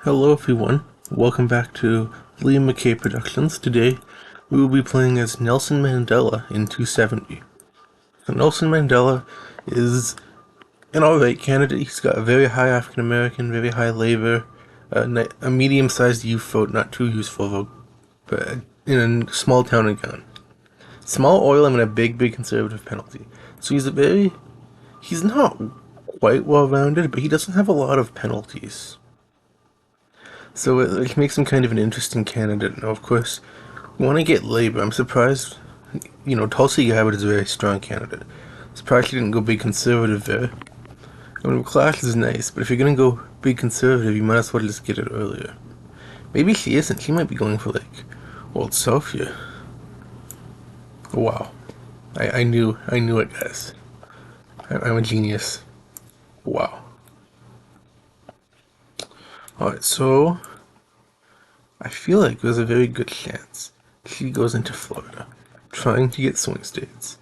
Hello everyone, welcome back to Liam McKay Productions. Today we will be playing as Nelson Mandela in 270. So Nelson Mandela is an alright candidate. He's got a very high African American, very high labor, a medium-sized youth vote, not too useful vote, but in a small town in Ghana. Small oil and a big conservative penalty. So he's not quite well-rounded, but he doesn't have a lot of penalties. So it makes him kind of an interesting candidate. Now, of course, we want to get Labour. I'm surprised, Tulsi Gabbard is a very strong candidate. Surprised she didn't go big conservative there. I mean, Clash is nice, but if you're gonna go big conservative, you might as well just get it earlier. Maybe she isn't. She might be going for, Old South here. Wow. I knew it, guys. I'm a genius. Wow. Alright, so I feel like there's a very good chance she goes into Florida, trying to get swing states.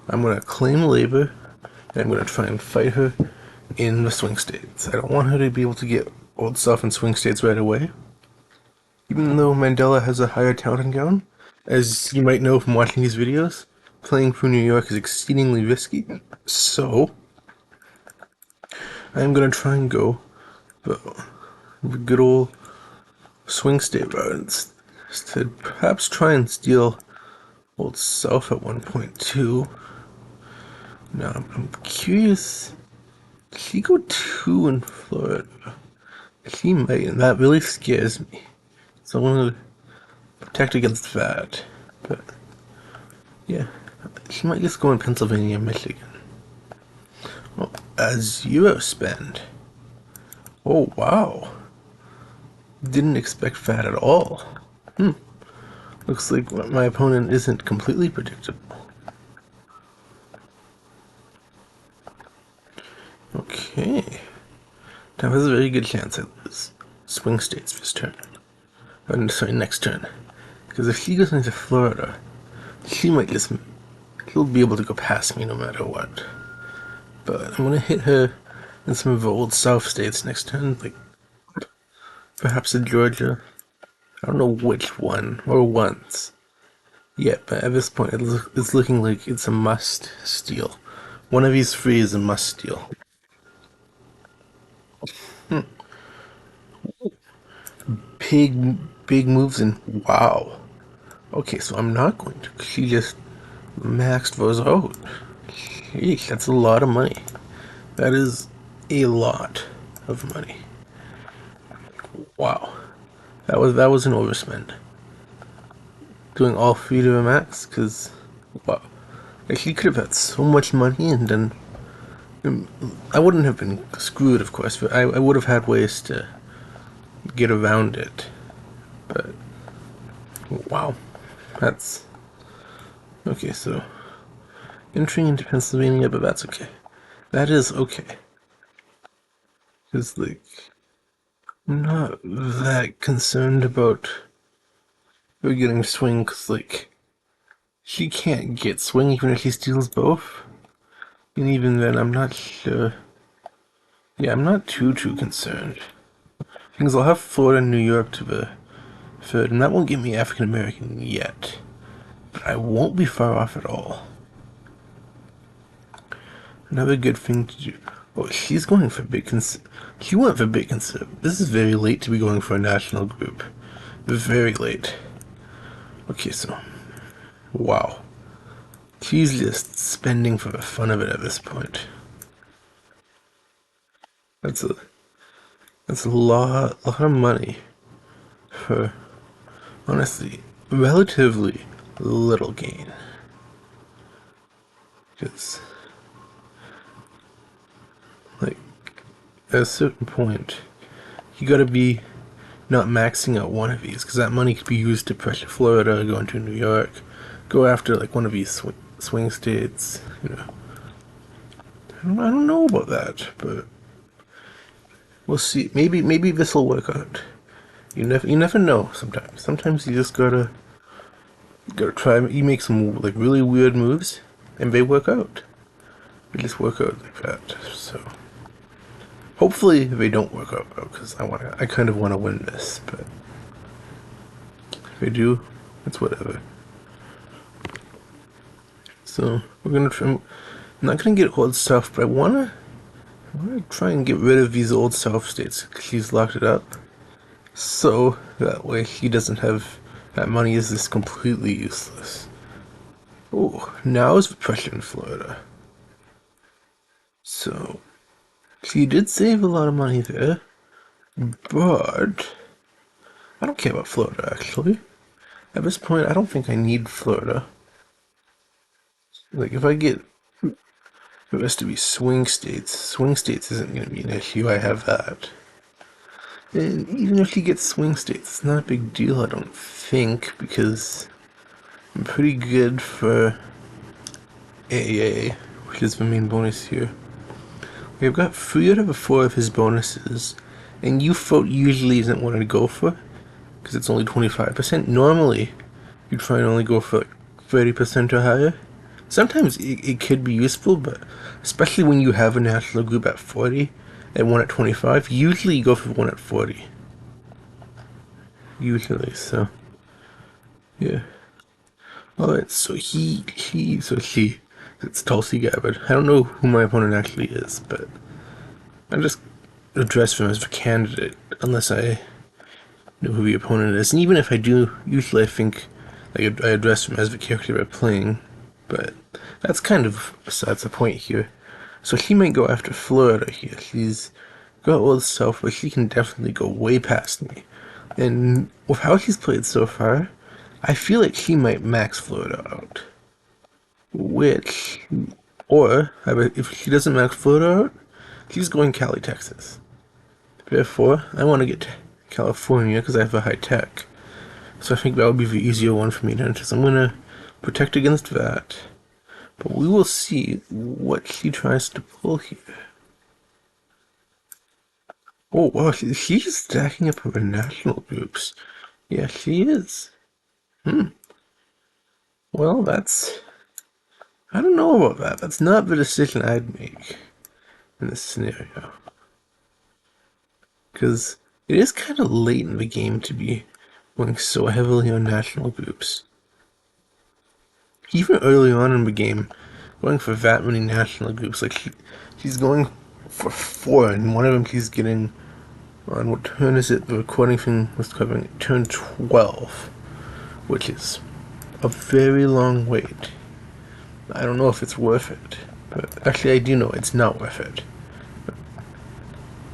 I'm gonna claim Labour, and I'm gonna try and fight her in the swing states. I don't want her to be able to get Old South and swing states right away. Even though Mandela has a higher town gown, as you might know from watching these videos, playing for New York is exceedingly risky. So I'm gonna try and go the good old swing state route to perhaps try and steal Old South at 1.2. Now, I'm curious, did she go 2 in Florida? She might, and that really scares me. So I'm going to protect against that. But, yeah, she might just go in Pennsylvania and Michigan. Well, as Eurospend. Oh, wow. Didn't expect that at all. Looks like my opponent isn't completely predictable. Okay. Now there's a very good chance I lose swing states this turn. Sorry, next turn. Because if she goes into Florida, she'll be able to go past me no matter what. But I'm gonna hit her in some of the Old South states next turn, perhaps in Georgia. I don't know which one, or once. Yeah, but at this point it's looking like it's a must steal. One of these three is a must steal. Big moves, and wow. Okay, so I'm not going to. She just maxed those out. Sheesh, that's a lot of money. That is a lot of money. Wow. That was an overspend. Doing all three to a max, because, wow. Like, he could have had so much money, and then I wouldn't have been screwed, of course, but I would have had ways to get around it. But, wow. That's... Okay, so... entering into Pennsylvania, but that's okay. That is okay. Because, I'm not that concerned about her getting swing, because, she can't get swing even if she steals both. And even then, I'm not sure. Yeah, I'm not too concerned. Because I'll have Florida and New York to the third, and that won't get me African American yet. But I won't be far off at all. Another good thing to do. Oh, she's going for she went for big conservative. This is very late to be going for a national group. Very late. Okay, so... wow. She's just spending for the fun of it at this point. That's a lot of money for, honestly, relatively little gain. Because, at a certain point, you gotta be not maxing out one of these, because that money could be used to pressure Florida, go into New York, go after, one of these swing states, I don't know about that, but we'll see. Maybe this will work out. You never know. Sometimes you just gotta try. You make some really weird moves, and they work out. They just work out like that. So Hopefully they don't work out well, because I kind of want to win this, but if they do, it's whatever. So we're gonna try. I'm not gonna get old stuff, but I wanna try and get rid of these old self states because he's locked it up. So that way he doesn't have that money is just completely useless. Oh, now is the pressure in Florida. So he did save a lot of money there, but I don't care about Florida actually. At this point, I don't think I need Florida. Like if I get it has to be swing states isn't going to be an issue. I have that. And even if he gets swing states, it's not a big deal, I don't think, because I'm pretty good for AA, which is the main bonus here. We've got 3 out of the 4 of his bonuses, and Reupload usually isn't what I'd go for, because it's only 25%. Normally, you try and only go for like 30% or higher. Sometimes it could be useful, but especially when you have a national group at 40 and one at 25, usually you go for one at 40. Usually, so yeah. Alright, so it's Tulsi Gabbard. I don't know who my opponent actually is, but I just address him as the candidate unless I know who the opponent is. And even if I do, usually I think I address him as the character they're playing. But that's kind of besides the point here. So he might go after Florida here. He's got all the stuff, but he can definitely go way past me. And with how he's played so far, I feel like he might max Florida out. Or if he doesn't max Florida out, he's going Cali, Texas. Therefore, I want to get to California because I have a high tech. So I think that would be the easier one for me to enter. So I'm going to protect against that. But we will see what he tries to pull here. Oh, wow, she's stacking up her national groups. Yeah, she is. Well, I don't know about that. That's not the decision I'd make in this scenario. Because it is kind of late in the game to be going so heavily on national groups. Even early on in the game, going for that many national groups, like he's going for 4, and one of them he's getting on what turn is it? The recording thing was covering turn 12, which is a very long wait. I don't know if it's worth it, but actually I do know it's not worth it.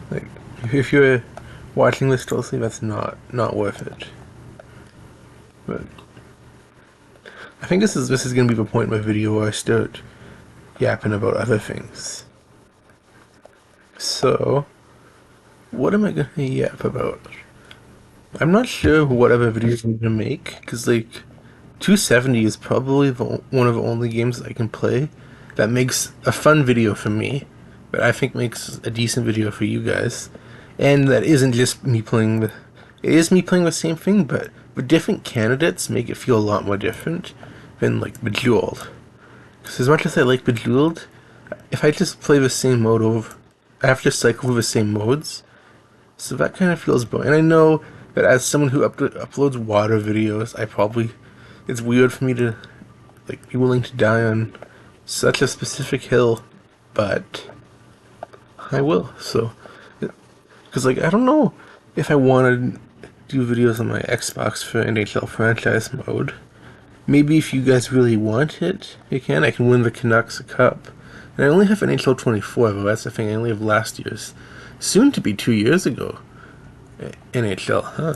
Like if you're watching this closely, that's not worth it. But I think this is gonna be the point in my video where I start yapping about other things. So, what am I gonna yap about? I'm not sure what other videos I'm gonna make, because like 270 is probably one of the only games I can play that makes a fun video for me, but I think makes a decent video for you guys, and that isn't just me playing it is me playing the same thing, but the different candidates make it feel a lot more different than like Bejeweled. Because as much as I like Bejeweled, if I just play the same mode over, I have to cycle through the same modes, so that kind of feels boring. And I know that as someone who uploads water videos, it's weird for me to like be willing to die on such a specific hill, but I will. So, because like I don't know if I want to do videos on my Xbox for NHL franchise mode. Maybe if you guys really want it, you can. I can win the Canucks a cup. And I only have NHL 24, but that's the thing. I only have last year's, soon to be 2 years ago, NHL, huh?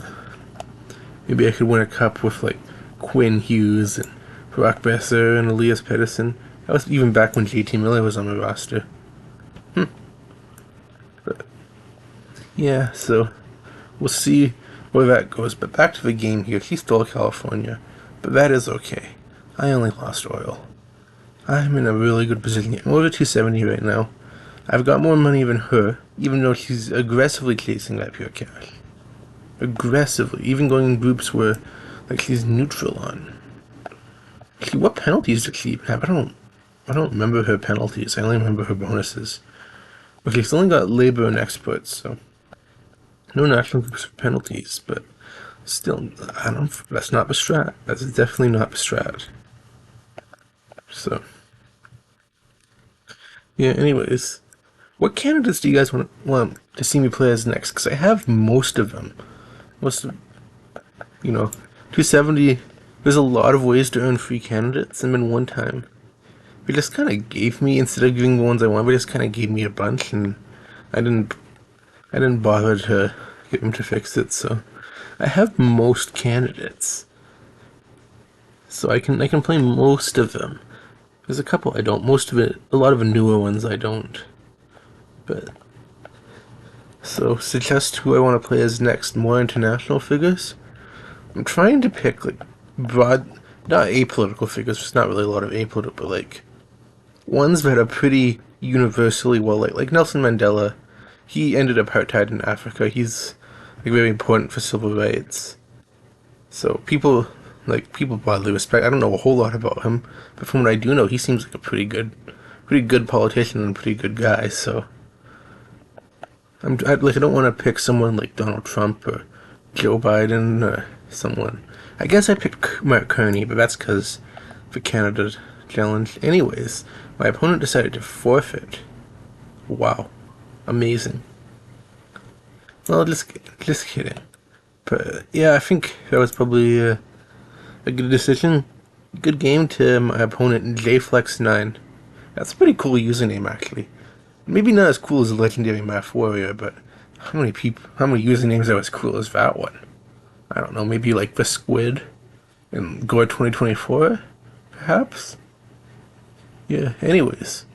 Maybe I could win a cup with like Quinn Hughes and Brock Besser and Elias Pettersson. That was even back when JT Miller was on my roster. But, yeah, so we'll see where that goes. But back to the game here. He stole California, but that is okay. I only lost oil. I'm in a really good position. I'm over 270 right now. I've got more money than her, even though she's aggressively chasing that pure cash. Aggressively, even going in groups where like she's neutral on. Actually, what penalties does she even have? I don't remember her penalties. I only remember her bonuses. Okay, it's only got labor and experts, so no national groups for penalties, but still, I don't. That's not Bestrat. That's definitely not Bestrat. So, yeah. Anyways, what candidates do you guys want to see me play as next? Because I have most of them. Most of, 270. There's a lot of ways to earn free candidates, and then one time, it just kind of gave me, instead of giving the ones I want, it just kind of gave me a bunch, and I didn't I didn't bother to get him to fix it, so I have most candidates. So I can play most of them. There's a couple I don't. Most of it, a lot of the newer ones I don't. But so suggest who I want to play as next. More international figures. I'm trying to pick like broad, not apolitical figures. There's not really a lot of apolitical, but like ones that are pretty universally well liked. Like Nelson Mandela. He ended apartheid in Africa. He's like very important for civil rights. So people broadly respect. I don't know a whole lot about him, but from what I do know, he seems like a pretty good politician and a pretty good guy. So I don't want to pick someone like Donald Trump or Joe Biden or someone. I guess I picked Mark Carney, but that's because the Canada challenge. Anyways, my opponent decided to forfeit. Wow, amazing. Well, just kidding. But yeah, I think that was probably a good decision. Good game to my opponent, JFlex9. That's a pretty cool username, actually. Maybe not as cool as Legendary Math Warrior, but how many usernames are as cool as that one? I don't know, maybe like the Squid and Gore 2024, perhaps? Yeah, anyways.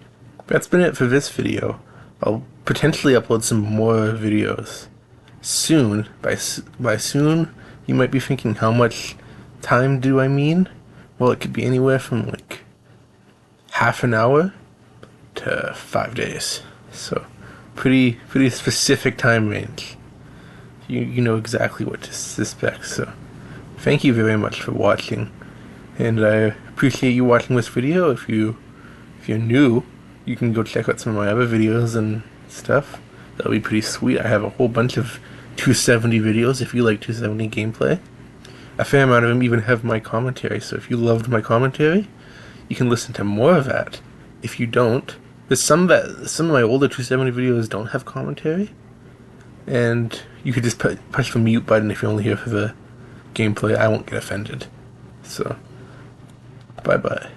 That's been it for this video. I'll potentially upload some more videos soon. By soon, you might be thinking, how much time do I mean? Well, it could be anywhere from like half an hour to 5 days. So, pretty specific time range. You know exactly what to suspect. So, thank you very much for watching, and I appreciate you watching this video. If you're new, you can go check out some of my other videos and stuff. That'll be pretty sweet. I have a whole bunch of 270 videos if you like 270 gameplay. A fair amount of them even have my commentary, so if you loved my commentary, you can listen to more of that. If you don't, there's some of my older 270 videos don't have commentary, and you could just push the mute button if you're only here for the gameplay. I won't get offended. So, bye-bye.